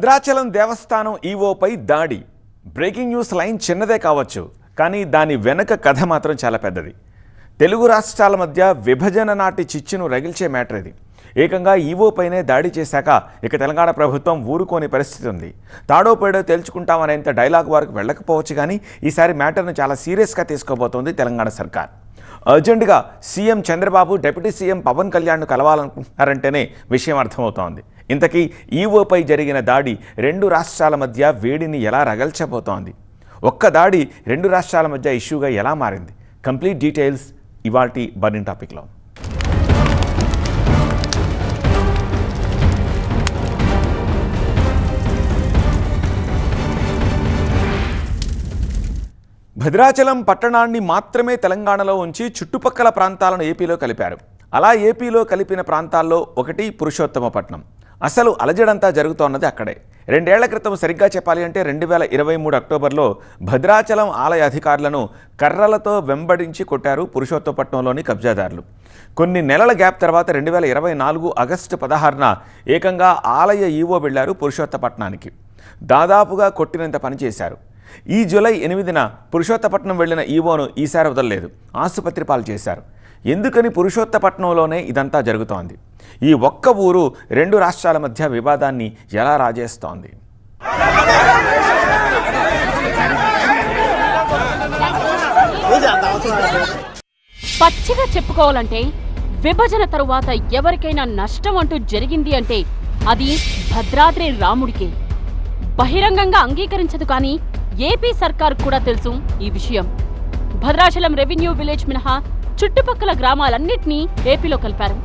భద్రాచలం దేవస్థానం ఈవోపై దాడి. Breaking news line చిన్నదే కావచ్చు, కానీ దాని వెనక కథ మాత్రం చాలా పెద్దది. తెలుగు రాష్ట్రాల మధ్య విభజన నాటి చిచ్చును రగిల్చే మ్యాటర్ ఇది. ఏకంగా ఈవోపైనే దాడి చేశాక ఇక తెలంగాణ ప్రభుత్వం ఊరుకోని పరిస్థితి ఉంది. తాడో పేడో తేల్చుకుంటామనేంత డైలాగ్ వరకు వెళ్ళకపోవచ్చు, కానీ ఈసారి మ్యాటర్ను చాలా సీరియస్గా తీసుకోబోతోంది తెలంగాణ సర్కార్. అర్జెంటుగా CM Chandrababu deputy CM Pawan కళ్యాణ్ను కలవాలనుకుంటున్నారంటేనే విషయం అర్థమవుతోంది. ఇంతకీ ఈవోపై జరిగిన దాడి రెండు రాష్ట్రాల మధ్య వేడిని ఎలా రగల్చబోతోంది? ఒక్క దాడి రెండు రాష్ట్రాల మధ్య ఇష్యూగా ఎలా మారింది? కంప్లీట్ డీటెయిల్స్ ఇవాల్టి బర్నింగ్ టాపిక్లో. భద్రాచలం పట్టణాన్ని మాత్రమే తెలంగాణలో ఉంచి చుట్టుపక్కల ప్రాంతాలను ఏపీలో కలిపారు. అలా ఏపీలో కలిపిన ప్రాంతాల్లో ఒకటి పురుషోత్తమపట్నం. అసలు అలజడంతా జరుగుతోన్నది అక్కడే. 2 ఏళ్ల క్రితం, సరిగ్గా చెప్పాలి అంటే 2023 అక్టోబర్లో భద్రాచలం ఆలయ అధికారులను కర్రలతో వెంబడించి కొట్టారు పురుషోత్తమపట్నంలోని కబ్జాదారులు. కొన్ని నెలల గ్యాప్ తర్వాత 2024 ఆగస్టు 16న ఏకంగా ఆలయ ఈవో వెళ్లారు పురుషోత్తమపట్నానికి. దాదాపుగా కొట్టినంత పనిచేశారు. ఈ జూలై 8న పురుషోత్తమపట్నం వెళ్లిన ఈవోను ఈసారి వదలలేదు, ఆసుపత్రి పాలు చేశారు. ఎందుకని పురుషోత్తమపట్నంలోనే ఇదంతా జరుగుతోంది? ఈ ఒక్క ఊరు రెండు రాష్ట్రాల మధ్య వివాదాన్ని ఎలా రాజేస్తోంది? పచ్చిగా చెప్పుకోవాలంటే విభజన తరువాత ఎవరికైనా నష్టం అంటూ జరిగింది అంటే అది భద్రాద్రి రాముడికే. బహిరంగంగా అంగీకరించదు, కానీ ఏపీ సర్కార్ కూడా తెలుసు ఈ విషయం. భద్రాచలం రెవెన్యూ విలేజ్ మినహా చుట్టుపక్కల గ్రామాలన్నింటినీ ఏపీలో కలిపారు.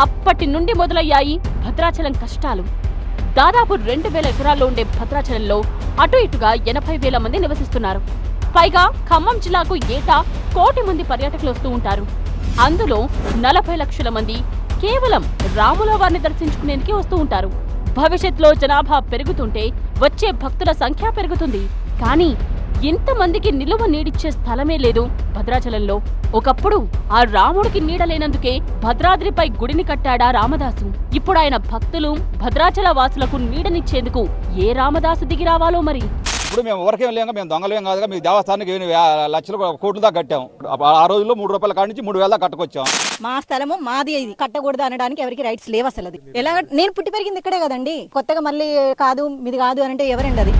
అప్పటి నుండి మొదలయ్యాయి భద్రాచలం కష్టాలు. దాదాపు 2000 ఎకరాల్లో ఉండే భద్రాచలంలో అటు ఇటుగా 80,000 మంది నివసిస్తున్నారు. పైగా ఖమ్మం జిల్లాకు ఏటా 1 కోటి మంది పర్యాటకులు వస్తూ ఉంటారు. అందులో 40 లక్షల మంది కేవలం రాముల వారిని దర్శించుకునేందుకు వస్తూ ఉంటారు. భవిష్యత్తులో జనాభా పెరుగుతుంటే వచ్చే భక్తుల సంఖ్య పెరుగుతుంది. కానీ ఇంతమందికి నిలువ నీడిచ్చే స్థలమే లేదు భద్రాచలంలో. ఒకప్పుడు ఆ రాముడికి నీడలేనందుకే భద్రాద్రిపై గుడిని కట్టాడా రామదాసు. ఇప్పుడు ఆయన భక్తులు భద్రాచల వాసులకు నీడనిచ్చేందుకు ఏ రామదాసు దిగి రావాలో మరి. ఇప్పుడు మేము ఎవరికేం లేక, మేము దొంగలేం కాదుగా, మీ దేవస్థానానికి లక్షలు కోట్ల దాకా కట్టాం. ఆ రోజుల్లో 3 రూపాయల కాడి నుంచి 3,000 దాకా కట్టుకొచ్చాం. మా స్థలము మాది, ఇది కట్టకూడదు అనడానికి ఎవరికి రైట్స్ లేవు అసలు. అది ఎలా? నేను పుట్టి పెరిగింది ఇక్కడే కదండి. కొత్తగా మళ్ళీ కాదు మీది కాదు అంటే ఎవరండి అది?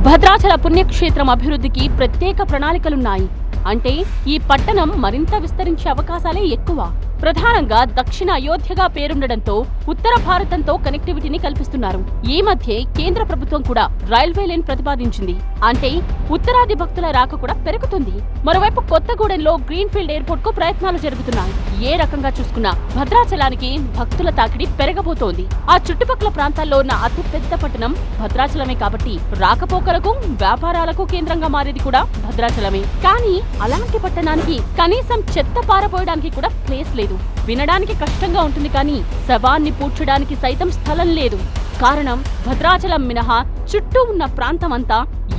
భద్రాచల పుణ్యక్షేత్రం అభివృద్ధికి ప్రత్యేక ప్రణాళికలున్నాయి. అంటే ఈ పట్టణం మరింత విస్తరించే అవకాశాలే ఎక్కువ. ప్రధానంగా దక్షిణ అయోధ్యగా పేరుండడంతో ఉత్తర భారతంతో కనెక్టివిటీని కల్పిస్తున్నారు. ఈ మధ్య కేంద్ర ప్రభుత్వం కూడా రైల్వే లైన్ ప్రతిపాదించింది. అంటే ఉత్తరాది భక్తుల రాక కూడా పెరుగుతుంది. మరోవైపు కొత్తగూడెంలో గ్రీన్ఫీల్డ్ ఎయిర్పోర్ట్ కు ప్రయత్నాలు జరుగుతున్నాయి. ఏ రకంగా చూసుకున్నా భద్రాచలానికి భక్తుల తాకిడి పెరగబోతోంది. ఆ చుట్టుపక్కల ప్రాంతాల్లో ఉన్న అతిపెద్ద పట్టణం భద్రాచలమే కాబట్టి రాకపోకలకు, వ్యాపారాలకు కేంద్రంగా మారేది కూడా భద్రాచలమే. కానీ అలాంటి పట్టణానికి కనీసం చెత్త పారపోయడానికి కూడా ప్లేస్ లేదు. వినడానికి కష్టంగా ఉంటుంది, కానీ శవాన్ని పూడ్చడానికి సైతం స్థలం లేదు. కారణం భద్రాచలం మినహా చుట్టూ ఉన్న ప్రాంతమంతా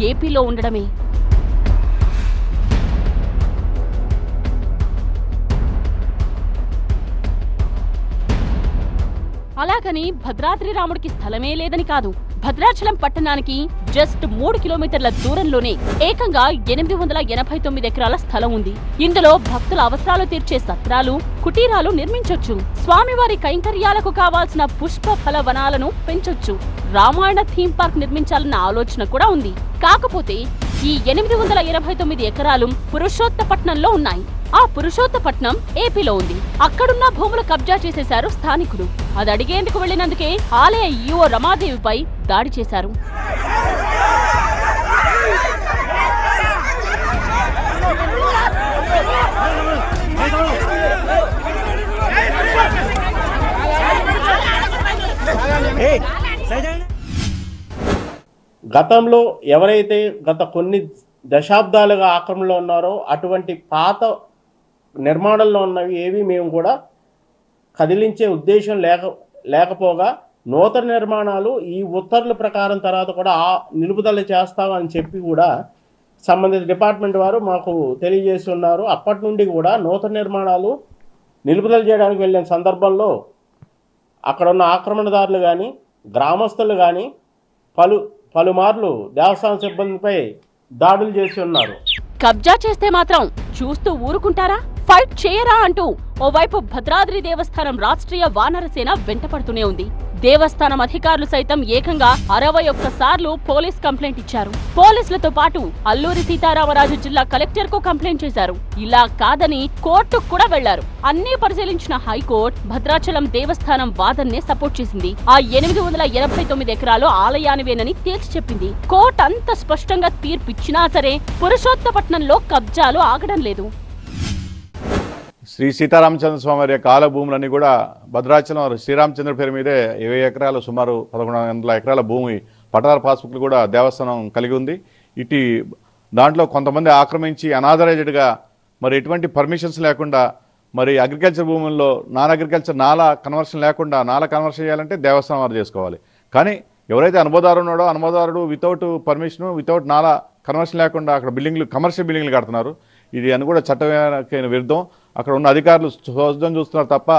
ఏపీలో ఉండడమే. అలాగని భద్రాద్రి రాముడికి స్థలమే లేదని కాదు. భద్రాచలం పట్టణానికి జస్ట్ 3 కిలోమీటర్ల దూరంలోనే ఏకంగా 889 ఎకరాల స్థలం ఉంది. ఇందులో భక్తుల అవసరాలు తీర్చే సత్రాలు, కుటీరాలు నిర్మించొచ్చు. స్వామివారి కైంకర్యాలకు కావాల్సిన పుష్ప ఫల వనాలను పెంచొచ్చు. రామాయణ థీమ్ పార్క్ నిర్మించాలన్న ఆలోచన కూడా ఉంది. కాకపోతే ఈ 829 ఎకరాలు పురుషోత్తపట్నంలో ఉన్నాయి. ఆ పురుషోత్తపట్నం ఏపీలో ఉంది. అక్కడున్న భూములు కబ్జా చేసేశారు స్థానికులు. అది అడిగేందుకు వెళ్లినందుకే ఆలయ ఈవో రమాదేవిపై దాడి చేశారు. గతంలో ఎవరైతే గత కొన్ని దశాబ్దాలుగా ఆక్రమణలో ఉన్నారో అటువంటి పాత నిర్మాణంలో ఉన్నవి ఏవి మేము కూడా కదిలించే ఉద్దేశం లేకపోగా నూతన నిర్మాణాలు ఈ ఉత్తర్వుల ప్రకారం తర్వాత కూడా నిలుపుదల చేస్తామని చెప్పి కూడా సంబంధిత డిపార్ట్మెంట్ వారు మాకు తెలియజేస్తున్నారు. అప్పటి నుండి కూడా నూతన నిర్మాణాలు నిలుపుదల చేయడానికి వెళ్ళిన సందర్భంలో అక్కడ ఉన్న ఆక్రమణదారులు కానీ గ్రామస్తులు కానీ పలుమార్లు దేవస్థానం సిబ్బందిపై దాడులు చేసి ఉన్నారు. కబ్జా చేస్తే మాత్రం చూస్తూ ఊరుకుంటారా? ఫైట్ చేయరా అంటూ ఓవైపు భద్రాద్రి దేవస్థానం రాష్ట్రీయ వానరసేన వెంటపడుతూనే ఉంది. దేవస్థానం అధికారులు సైతం ఏకంగా 61 సార్లు పోలీస్ కంప్లైంట్ ఇచ్చారు. పోలీసులతో పాటు అల్లూరి సీతారామరాజు జిల్లా కలెక్టర్ కు కంప్లైంట్ చేశారు. ఇలా కాదని కోర్టుకు కూడా వెళ్లారు. అన్ని పరిశీలించిన హైకోర్టు భద్రాచలం దేవస్థానం వాదన్నే సపోర్ట్ చేసింది. ఆ 889 ఎకరాలు ఆలయానివేనని తేల్చి చెప్పింది. కోర్టు అంత స్పష్టంగా తీర్పిచ్చినా సరే పురుషోత్తపట్నంలో కబ్జాలు ఆగడం లేదు. శ్రీ సీతారామచంద్ర స్వామి వారి యొక్క ఆల భూములన్నీ కూడా భద్రాచలం శ్రీరామచంద్ర పేరు మీదే 20 ఎకరాలు సుమారు 1100 ఎకరాల భూమి పట్టాదారు పాస్బుక్లు కూడా దేవస్థానం కలిగి ఉంది. ఇటు దాంట్లో కొంతమంది ఆక్రమించి అనాథరైజ్డ్గా మరి ఎటువంటి పర్మిషన్స్ లేకుండా మరి అగ్రికల్చర్ భూముల్లో నాన్ అగ్రికల్చర్ నాలా కన్వర్షన్ లేకుండా నాలా కన్వర్షన్ చేయాలంటే దేవస్థానం వారు చేసుకోవాలి. కానీ ఎవరైతే అనుమోదారు ఉన్నాడో అనుమోదారుడు వితౌట్ పర్మిషను వితౌట్ నాలా కన్వర్షన్ లేకుండా అక్కడ బిల్డింగ్లు కమర్షియల్ బిల్డింగ్లు కడుతున్నారు. ఇది అని కూడా చట్టమైన విరుద్ధం. అక్కడ ఉన్న అధికారులు స్వస్థం చూస్తున్నారు తప్ప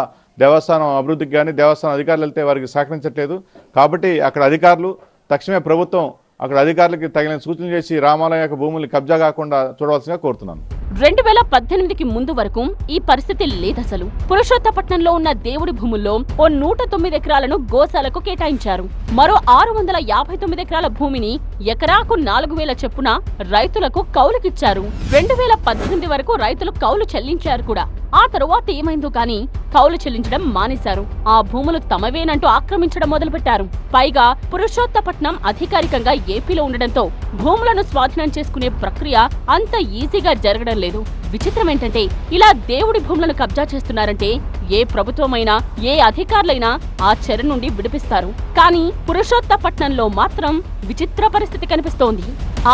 దేవస్థానం అభివృద్ధికి కానీ దేవస్థానం అధికారులు వెళ్తే వారికి సహకరించట్లేదు. కాబట్టి అక్కడ అధికారులు తక్షణమే ప్రభుత్వం అక్కడ అధికారులకి తగిన సూచనలు చేసి రామాలయం యొక్క భూములు కబ్జా కాకుండా చూడవలసిందిగా కోరుతున్నాను. 2018కి ముందు వరకు ఈ పరిస్థితి లేదసలు. పురుషోత్తపట్నంలో ఉన్న దేవుడి భూముల్లో ఓ 109 ఎకరాలను గోశాలకు కేటాయించారు. మరో 659 ఎకరాల భూమిని ఎకరాకు 4000 చొప్పున రైతులకు కౌలుకిచ్చారు. 2018 వరకు రైతులు కౌలు చెల్లించారు కూడా. ఆ తరువాత ఏమైందో కానీ కౌలు చెల్లించడం మానేశారు. ఆ భూములు తమవేనంటూ ఆక్రమించడం మొదలుపెట్టారు. పైగా పురుషోత్తపట్నం అధికారికంగా ఏపీలో ఉండడంతో భూములను స్వాధీనం చేసుకునే ప్రక్రియ అంత ఈజీగా జరగడం లేదు. విచిత్రం ఏంటంటే ఇలా దేవుడి భూములను కబ్జా చేస్తున్నారంటే ఏ ప్రభుత్వమైనా ఏ అధికారులైనా ఆ చెర నుండి విడిపిస్తారు. కానీ పురుషోత్తపట్నంలో మాత్రం విచిత్ర పరిస్థితి కనిపిస్తోంది.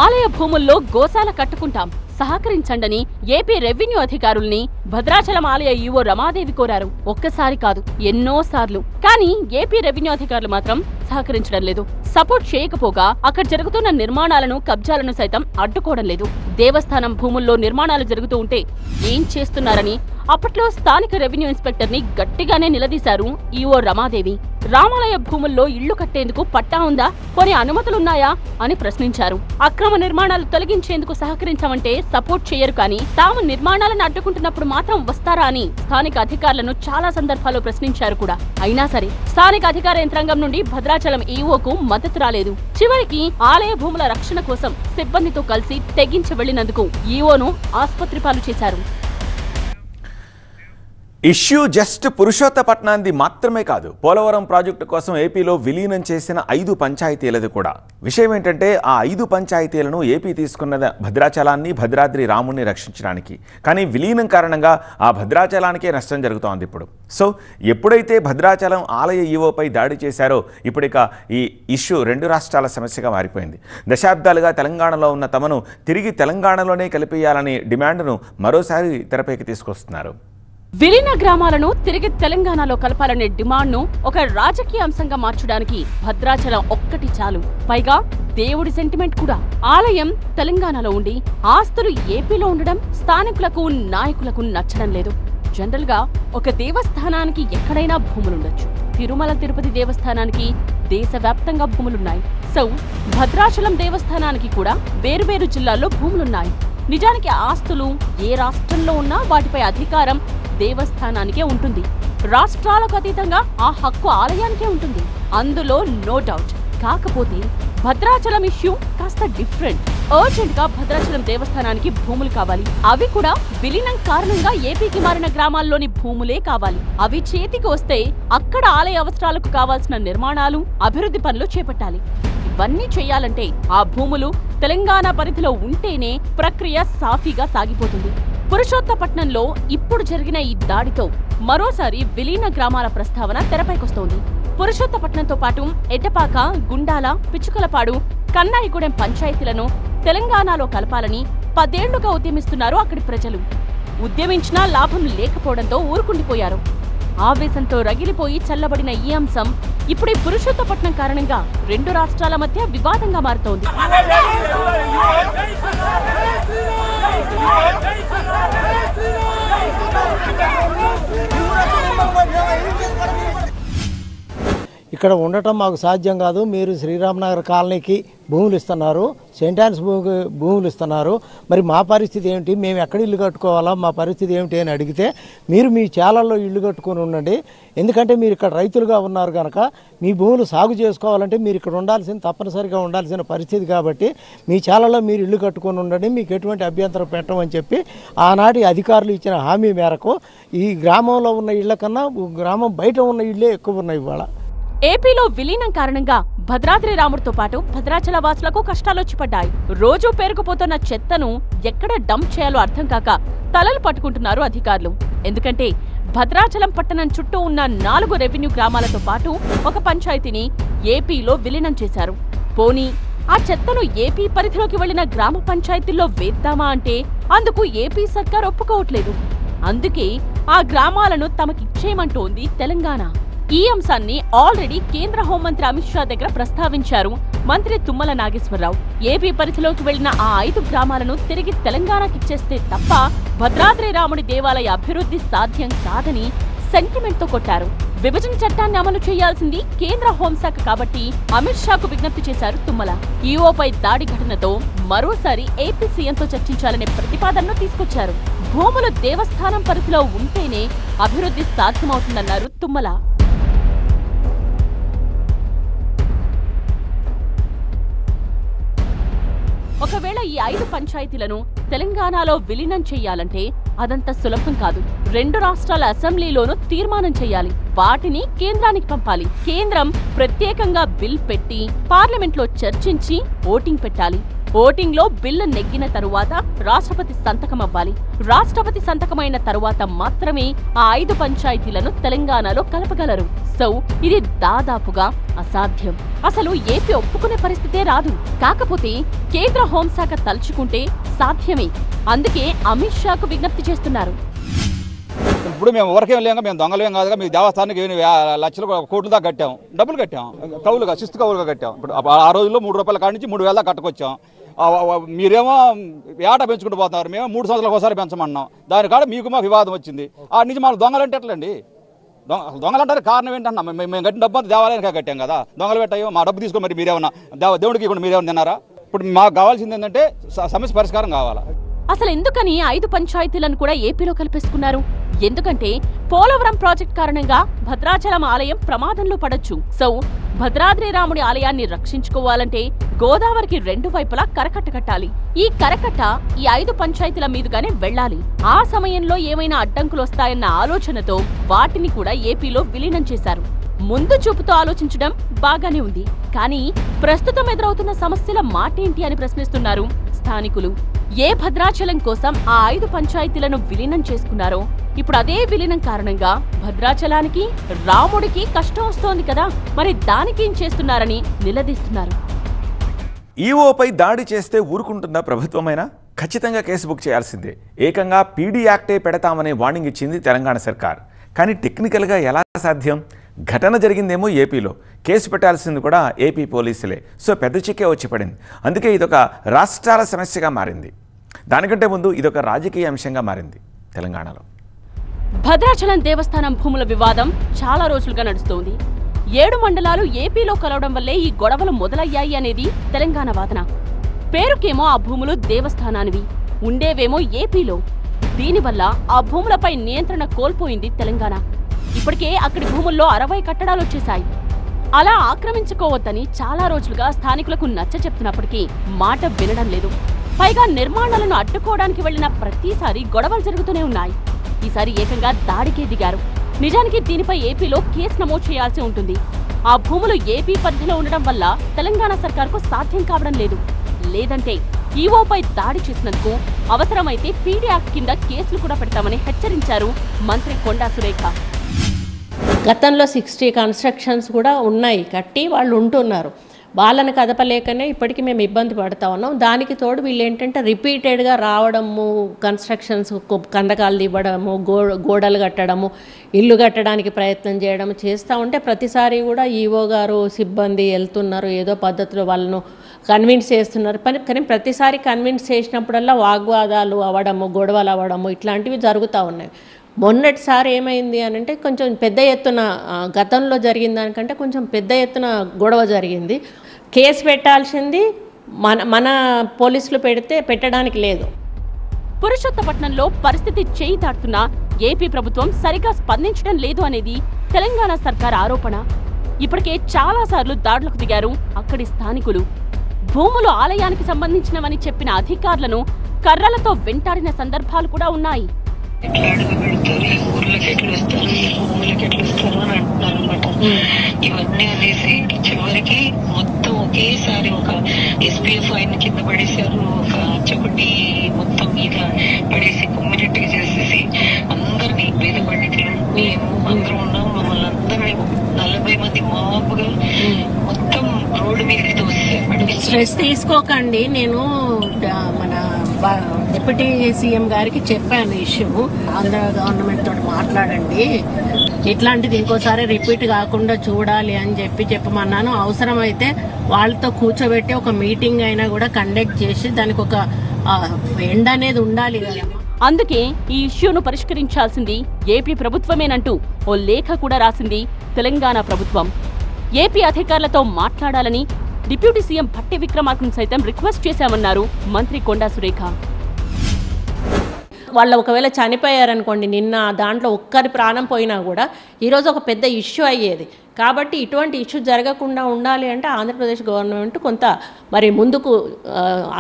ఆలయ భూముల్లో గోశాల కట్టుకుంటాం, సహకరించండని ఏపీ రెవెన్యూ అధికారుల్ని భద్రాచలం ఆలయ ఈవో రమాదేవి కోరారు. ఒక్కసారి కాదు ఎన్నోసార్లు. కానీ ఏపీ రెవెన్యూ అధికారులు మాత్రం సహకరించడం లేదు. సపోర్ట్ చేయకపోగా అక్కడ జరుగుతున్న నిర్మాణాలను కబ్జాలను సైతం అడ్డుకోవడం లేదు. దేవస్థానం భూముల్లో నిర్మాణాలు జరుగుతూ ఉంటే ఏం చేస్తున్నారని అప్పట్లో స్థానిక రెవెన్యూ ఇన్స్పెక్టర్ ని గట్టిగానే నిలదీశారు ఈవో రమాదేవి. రామాలయ భూముల్లో ఇళ్లు కట్టేందుకు పట్టా ఉందా, కొన్ని అనుమతులున్నాయా అని ప్రశ్నించారు. అక్రమ నిర్మాణాలు తొలగించేందుకు సహకరించమంటే సపోర్ట్ చేయరు, కానీ తాము నిర్మాణాలను అడ్డుకుంటున్నప్పుడు మాత్రం వస్తారా అని స్థానిక అధికారులను చాలా సందర్భాల్లో ప్రశ్నించారు కూడా. అయినా సరే స్థానిక అధికార యంత్రాంగం నుండి భద్రాచలం ఈవోకు మద్దతు రాలేదు. చివరికి ఆలయ భూముల రక్షణ కోసం సిబ్బందితో కలిసి తెగించి వెళ్లినందుకు ఈవోను ఆస్పత్రి పాలు చేశారు. ఇష్యూ జస్ట్ పురుషోత్తపట్నాన్ని మాత్రమే కాదు, పోలవరం ప్రాజెక్టు కోసం ఏపీలో విలీనం చేసిన 5 పంచాయతీలది కూడా. విషయం ఏంటంటే ఆ 5 పంచాయతీలను ఏపీ తీసుకున్న భద్రాచలాన్ని భద్రాద్రి రాముడిని రక్షించడానికి. కానీ విలీనం కారణంగా ఆ భద్రాచలానికే నష్టం జరుగుతోంది ఇప్పుడు. సో ఎప్పుడైతే భద్రాచలం ఆలయ ఈవోపై దాడి చేశారో ఇప్పుడిక ఈ ఇష్యూ 2 రాష్ట్రాల సమస్యగా మారిపోయింది. దశాబ్దాలుగా తెలంగాణలో ఉన్న తమను తిరిగి తెలంగాణలోనే కలిపేయాలనే డిమాండ్ను మరోసారి తెరపైకి తీసుకొస్తున్నారు. విలీన గ్రామాలను తిరిగి తెలంగాణలో కలపాలనే డిమాండ్ను ఒక రాజకీయ అంశంగా మార్చడానికి భద్రాచలం ఒక్కటి చాలు. పైగా దేవుడి సెంటిమెంట్ కూడా. ఆలయం తెలంగాణలో ఉండి ఆస్తులు ఏపీలో ఉండడం స్థానికులకు నాయకులకు నచ్చడం లేదు. జనరల్ గా ఒక దేవస్థానానికి ఎక్కడైనా భూములుండొచ్చు. తిరుమల తిరుపతి దేవస్థానానికి దేశవ్యాప్తంగా భూములున్నాయి. సో భద్రాచలం దేవస్థానానికి కూడా వేరువేరు జిల్లాల్లో భూములున్నాయి. నిజానికి ఆస్తులు ఏ రాష్ట్రంలో ఉన్నా వాటిపై అధికారం దేవస్థానానికే ఉంటుంది. రాష్ట్రాలకు అతీతంగా ఆ హక్కు ఆలయానికే ఉంటుంది. అందులో నో డౌట్. కాకపోతే భద్రాచలం ఇష్యూ కాస్త డిఫరెంట్. అర్జెంట్ గా భద్రాచలం దేవస్థానానికి భూములు కావాలి. అవి కూడా విలీనం కారణంగా ఏపీకి మారిన గ్రామాల్లోని భూములే కావాలి. అవి చేతికి వస్తే అక్కడ ఆలయ అవసరాలకు కావాల్సిన నిర్మాణాలు, అభివృద్ధి పనులు చేపట్టాలి. ఇవన్నీ చేయాలంటే ఆ భూములు తెలంగాణ పరిధిలో ఉంటేనే ప్రక్రియ సాఫీగా సాగిపోతుంది. పురుషోత్తపట్నంలో ఇప్పుడు జరిగిన ఈ దాడితో మరోసారి విలీన గ్రామాల ప్రస్తావన తెరపైకొస్తోంది. పురుషోత్తపట్నంతో పాటు ఎట్టపాక, గుండాల, పిచ్చుకలపాడు, కన్నాయిగూడెం పంచాయతీలను తెలంగాణలో కలపాలని 10 ఏళ్లుగా ఉద్యమిస్తున్నారు అక్కడి ప్రజలు. ఉద్యమించినా లాభం లేకపోవడంతో ఊరుకుండిపోయారు. ఆవేశంతో రగిలిపోయి చల్లబడిన ఈ అంశం ఇప్పుడు పురుషోత్తపట్నం కారణంగా 2 రాష్ట్రాల మధ్య వివాదంగా మారుతోంది. ఇక ఇక్కడ ఉండటం మాకు సాధ్యం కాదు, మీరు శ్రీరామనగర్ కాలనీకి భూములు ఇస్తున్నారు, సెయింట్ ఆన్స్ భూములు ఇస్తున్నారు, మరి మా పరిస్థితి ఏమిటి, మేము ఎక్కడ ఇల్లు కట్టుకోవాలా, మా పరిస్థితి ఏమిటి అని అడిగితే మీరు మీ చాలల్లో ఇల్లు కట్టుకొని ఉండండి, ఎందుకంటే మీరు ఇక్కడ రైతులుగా ఉన్నారు కనుక మీ భూములు సాగు చేసుకోవాలంటే మీరు ఇక్కడ తప్పనిసరిగా ఉండాల్సిన పరిస్థితి కాబట్టి మీ చాలలో మీరు ఇల్లు కట్టుకొని ఉండండి, మీకు ఎటువంటి అభ్యంతరం పెట్టమని చెప్పి ఆనాటి అధికారులు ఇచ్చిన హామీ మేరకు ఈ గ్రామంలో ఉన్న ఇళ్ల కన్నా గ్రామం బయట ఉన్న ఇళ్ళే ఎక్కువ ఉన్నాయి ఇవాళ. ఏపీలో విలీనం కారణంగా భద్రాద్రి రాముడితో పాటు భద్రాచల వాసులకు కష్టాలొచ్చి పడ్డాయి. రోజూ పేరుకుపోతున్న చెత్తను ఎక్కడ డంప్ చేయాలో అర్థం కాక తలలు పట్టుకుంటున్నారు అధికారులు. ఎందుకంటే భద్రాచలం పట్టణం చుట్టూ ఉన్న 4 రెవెన్యూ గ్రామాలతో పాటు ఒక పంచాయతీని ఏపీలో విలీనం చేశారు. పోనీ ఆ చెత్తను ఏపీ పరిధిలోకి వెళ్లిన గ్రామ పంచాయతీల్లో వేద్దామా అంటే అందుకు ఏపీ సర్కార్ ఒప్పుకోవట్లేదు. అందుకే ఆ గ్రామాలను తమకిచ్చేయమంటోంది తెలంగాణ. ఈ అంశాన్ని ఆల్రెడీ కేంద్ర హోంమంత్రి అమిత్ షా దగ్గర ప్రస్తావించారు మంత్రి తుమ్మల నాగేశ్వరరావు. ఏపీ పరిధిలోకి వెళ్లిన ఆ 5 గ్రామాలను తిరిగి తెలంగాణకిచ్చేస్తే తప్ప భద్రాద్రి రాముడి దేవాలయ అభివృద్ధి సాధ్యం కాదని సెంటిమెంట్తో కొట్టారు. విభజన చట్టాన్ని అమలు చేయాల్సింది కేంద్ర హోంశాఖ కాబట్టి అమిత్ షాకు విజ్ఞప్తి చేశారు తుమ్మల. ఈఓపై దాడి ఘటనతో మరోసారి ఏపీ సీఎంతో చర్చించాలనే ప్రతిపాదనను తీసుకొచ్చారు. భూములు దేవస్థానం పరిధిలో ఉంటేనే అభివృద్ధి సాధ్యమవుతుందన్నారు తుమ్మల. ఒకవేళ ఈ 5 పంచాయతీలను తెలంగాణలో విలీనం చేయాలంటే అదంత సులభం కాదు. 2 రాష్ట్రాల అసెంబ్లీలోనూ తీర్మానం చేయాలి, వాటిని కేంద్రానికి పంపాలి. కేంద్రం ప్రత్యేకంగా బిల్ పెట్టి పార్లమెంట్లో చర్చించి ఓటింగ్ పెట్టాలి. ఓటింగ్ లో బిల్లు నెగ్గిన తరువాత రాష్ట్రపతి సంతకం అవ్వాలి. రాష్ట్రపతి సంతకమైన తరువాత మాత్రమే ఆ 5 పంచాయతీలను తెలంగాణలో కలపగలరు. సో ఇది దాదాపుగా అసాధ్యం. అసలు ఏపీ ఒప్పుకునే పరిస్థితే రాదు. కాకపోతే కేంద్ర హోంశాఖ తలుచుకుంటే సాధ్యమే. అందుకే అమిత్ షాకు విజ్ఞప్తి చేస్తున్నారు. ఇప్పుడు మేము ఎవరికేం లేక మేము దొంగలేం కాదుగా, మీ దేవస్థానానికి లక్షలు కోట్ల దాకా కట్టాం, డబ్బులు కట్టాం, కవులుగా శిస్తు కవులుగా కట్టాం. ఇప్పుడు ఆ రోజుల్లో 3 రూపాయల కాడి నుంచి 3,000 దాకా కట్టుకొచ్చాం. మీరేమో ఏట పెంచుకుంటూ పోతున్నారు, మేము 3 సంవత్సరాలకు ఒకసారి పెంచమన్నాం. దాని కాడ మీకు మా వివాదం వచ్చింది. ఆ నుంచి మాకు దొంగలంటే ఎట్లండి? దొంగలు అంటారు కారణం ఏంటన్నా, మేము కట్టిన డబ్బు అంతా దేవాలయానికి కట్టాం కదా, దొంగలు పెట్టాయో మా డబ్బు తీసుకొని మరి మీరేమన్నా దేవుడికి ఇవ్వకుండా మీరేమన్నా తిన్నారా? ఇప్పుడు మాకు కావాల్సింది ఏంటంటే సమస్య పరిష్కారం కావాలా. అసలు ఎందుకని 5 పంచాయతీలను కూడా ఏపీలో కలిపేసుకున్నారు? ఎందుకంటే పోలవరం ప్రాజెక్ట్ కారణంగా భద్రాచలం ఆలయం ప్రమాదంలో పడొచ్చు. సో భద్రాద్రి రాముడి ఆలయాన్ని రక్షించుకోవాలంటే గోదావరికి 2 వైపులా కరకట్ట కట్టాలి. ఈ కరకట్ట ఈ 5 పంచాయతీల మీదుగానే వెళ్లాలి. ఆ సమయంలో ఏమైనా అడ్డంకులు వస్తాయన్న ఆలోచనతో వాటిని కూడా ఏపీలో విలీనం చేశారు. ముందు చూపుతో ఆలోచించడం బాగానే ఉంది, కానీ ప్రస్తుతం ఎదురవుతున్న సమస్యల మాటేంటి అని ప్రశ్నిస్తున్నారు స్థానికులు. ఏ భద్రాచలం కోసం ఆ 5 పంచాయతీలను విలీనం చేసుకున్నారో ఇప్పుడు అదే విలీనం కారణంగా భద్రాచలానికి రాముడికి కష్టం వస్తోంది కదా, మరి దానికి ఏం చేస్తున్నారని నిలదీస్తున్నారు. ఈఓపై దాడి చేస్తే ఊరుకుంటుందా ప్రభుత్వమైనా? ఖచ్చితంగా కేసు బుక్ చేయాల్సిందే. ఏకంగా పీడీ యాక్టే పెడతామనే వార్నింగ్ ఇచ్చింది తెలంగాణ సర్కార్. కానీ టెక్నికల్గా ఎలా సాధ్యం? ఘటన జరిగిందేమో ఏపీలో, కేసు పెట్టాల్సింది కూడా ఏపీ పోలీసులే. సో పెద్ద చిక్కే వచ్చి పడింది. అందుకే ఇదొక రాష్ట్రాల సమస్యగా మారింది. దానికంటే ముందు ఇదొక రాజకీయ అంశంగా మారింది తెలంగాణలో. భద్రాచలం దేవస్థానం భూముల వివాదం చాలా రోజులుగా నడుస్తోంది. 7 మండలాలు ఏపీలో కలవడం వల్లే ఈ గొడవలు మొదలయ్యాయి అనేది తెలంగాణ వాదన. పేరుకేమో ఆ భూములు దేవస్థానానివి, ఉండేవేమో ఏపీలో. దీనివల్ల ఆ భూములపై నియంత్రణ కోల్పోయింది తెలంగాణ. ఇప్పటికే అక్కడి భూముల్లో 60 కట్టడాలు వచ్చేశాయి. అలా ఆక్రమించుకోవద్దని చాలా రోజులుగా స్థానికులకు నచ్చ చెప్తున్నప్పటికీ మాట వినడం లేదు. పైగా నిర్మాణాలను అడ్డుకోవడానికి వెళ్లిన ప్రతిసారి గొడవలు జరుగుతూనే ఉన్నాయి. ఈసారి ఏకంగా దాడికే దిగారు. నిజానికి దీనిపై ఏపీలో కేసు నమోదు చేయాల్సి ఉంటుంది. ఆ భూములు ఏపీ పరిధిలో ఉండడం వల్ల తెలంగాణ సర్కార్కు సాధ్యం కావడం లేదు. లేదంటే ఈఓపై దాడి చేసినందుకు అవసరమైతే పీడీ యాక్ట్ కింద కేసులు కూడా పెడతామని హెచ్చరించారు మంత్రి కొండా సురేఖ. గతంలో 60 కన్స్ట్రక్షన్స్ కూడా ఉన్నాయి, కట్టి వాళ్ళు ఉంటున్నారు. వాళ్ళని కదపలేకనే ఇప్పటికీ మేము ఇబ్బంది పడుతూ ఉన్నాం. దానికి తోడు వీళ్ళు ఏంటంటే రిపీటెడ్గా రావడము, కన్స్ట్రక్షన్స్ కందకాలు ఇవ్వడము, గోడలు కట్టడము, ఇల్లు కట్టడానికి ప్రయత్నం చేయడం చేస్తూ ఉంటే ప్రతిసారి కూడా ఈఓ గారు సిబ్బంది వెళ్తున్నారు, ఏదో పద్ధతిలో వాళ్ళను కన్విన్స్ చేస్తున్నారు. కానీ ప్రతిసారి కన్విన్స్ చేసినప్పుడల్లా వాగ్వాదాలు అవ్వడము, గొడవలు అవ్వడము ఇట్లాంటివి జరుగుతూ ఉన్నాయి. మొన్నటిసారి ఏమైంది అని అంటే కొంచెం పెద్ద ఎత్తున గతంలో జరిగిన దానికంటే కొంచెం పెద్ద ఎత్తున గొడవ జరిగింది. కేసు పెట్టాల్సింది మన పోలీసులు పెట్టడానికి లేదు. పురుషోత్తపట్నంలో పరిస్థితి చేయి దాటుతున్నా ఏపీ ప్రభుత్వం సరిగా స్పందించడం లేదు అనేది తెలంగాణ సర్కార్ ఆరోపణ. ఇప్పటికే చాలాసార్లు దాడులకు దిగారు అక్కడి స్థానికులు. భూములు ఆలయానికి సంబంధించినవని చెప్పిన అధికారులను కర్రలతో వెంటాడిన సందర్భాలు కూడా ఉన్నాయి. ఇవన్నీ అనేసి చివరికి మొత్తం ఒకేసారి ఒక SPF ఆయన కింద పడేశారు, ఒక చెపటి మొత్తం మీద పడేసి కమ్యూనిటీ చేసేసి అందరినీ పేద పండితులు మేము అందరం ఉన్నాం. మమ్మల్ని అందరినీ 40 మంది మాపుగా మొత్తం రోడ్డు మీదకి తోసేసారు. స్ట్రెస్ తీసుకోకండి, నేను మన డిప్యూటీ CM గారికి చెప్పాను ఇష్యూ, ఆంధ్ర గవర్నమెంట్ తోటి మాట్లాడండి, ఇట్లాంటిది ఇంకోసారి రిపీట్ కాకుండా చూడాలి అని చెప్పమన్నాను. అవసరమైతే వాళ్ళతో కూర్చోబెట్టి ఒక మీటింగ్ అయినా కూడా కండక్ట్ చేసి దానికి ఒక ఎండ్ అనేది ఉండాలి కదా. అందుకే ఈ ఇష్యూను పరిష్కరించాల్సింది ఏపీ ప్రభుత్వమేనంటూ ఓ లేఖ కూడా రాసింది తెలంగాణ ప్రభుత్వం. ఏపీ అధికారులతో మాట్లాడాలని డిప్యూటీ సీఎం భట్టి విక్రమార్కను సైతం రిక్వెస్ట్ చేశామన్నారు మంత్రి కొండా సురేఖ. వాళ్ళు ఒకవేళ చనిపోయారనుకోండి, నిన్న దాంట్లో ఒక్కరి ప్రాణం పోయినా కూడా ఈరోజు ఒక పెద్ద ఇష్యూ అయ్యేది. కాబట్టి ఇటువంటి ఇష్యూ జరగకుండా ఉండాలి అంటే ఆంధ్రప్రదేశ్ గవర్నమెంట్ కొంత మరి ముందుకు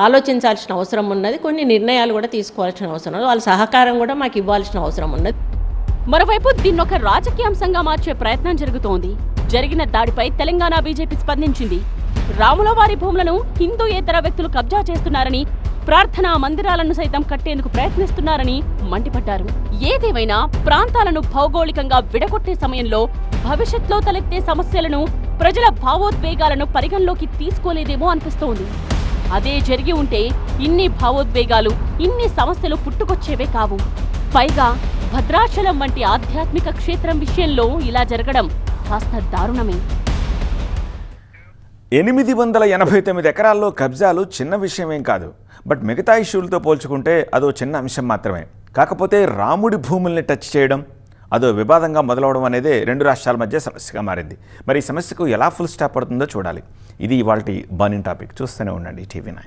ఆలోచించాల్సిన అవసరం ఉన్నది, కొన్ని నిర్ణయాలు కూడా తీసుకోవాల్సిన అవసరం ఉన్నది, వాళ్ళ సహకారం కూడా మాకు ఇవ్వాల్సిన అవసరం ఉన్నది. మరోవైపు దీన్నొక రాజకీయాంశంగా మార్చే ప్రయత్నం జరుగుతోంది. జరిగిన దాడిపై తెలంగాణ బీజేపీ స్పందించింది. రాములవారి భూములను హిందూయేతర వ్యక్తులు కబ్జా చేస్తున్నారని, ప్రార్థనా మందిరాలను సైతం కట్టేందుకు ప్రయత్నిస్తున్నారని మండిపడ్డారు. ఏదేమైనా ప్రాంతాలను భౌగోళికంగా విడగొట్టే సమయంలో భవిష్యత్తులో తలెత్తే సమస్యలను, ప్రజల భావోద్వేగాలను పరిగణలోకి తీసుకోలేదేమో అనిపిస్తోంది. అదే జరిగి ఉంటే ఇన్ని భావోద్వేగాలు, ఇన్ని సమస్యలు పుట్టుకొచ్చేవే కావు. పైగా భద్రాచలం వంటి ఆధ్యాత్మిక క్షేత్రం విషయంలో ఇలా జరగడం కాస్త దారుణమే. 889 ఎకరాల్లో కబ్జాలు చిన్న విషయమేం కాదు. బట్ మిగతా ఇష్యూలతో పోల్చుకుంటే అదో చిన్న అంశం మాత్రమే. కాకపోతే రాముడి భూముల్ని టచ్ చేయడం అదో వివాదంగా మొదలవడం అనేదే రెండు రాష్ట్రాల మధ్య సమస్యగా మారింది. మరి ఈ సమస్యకు ఎలా ఫుల్ స్టాప్ పడుతుందో చూడాలి. ఇది ఇవాల్టి బర్నింగ్ టాపిక్. చూస్తూనే ఉండండి TV9.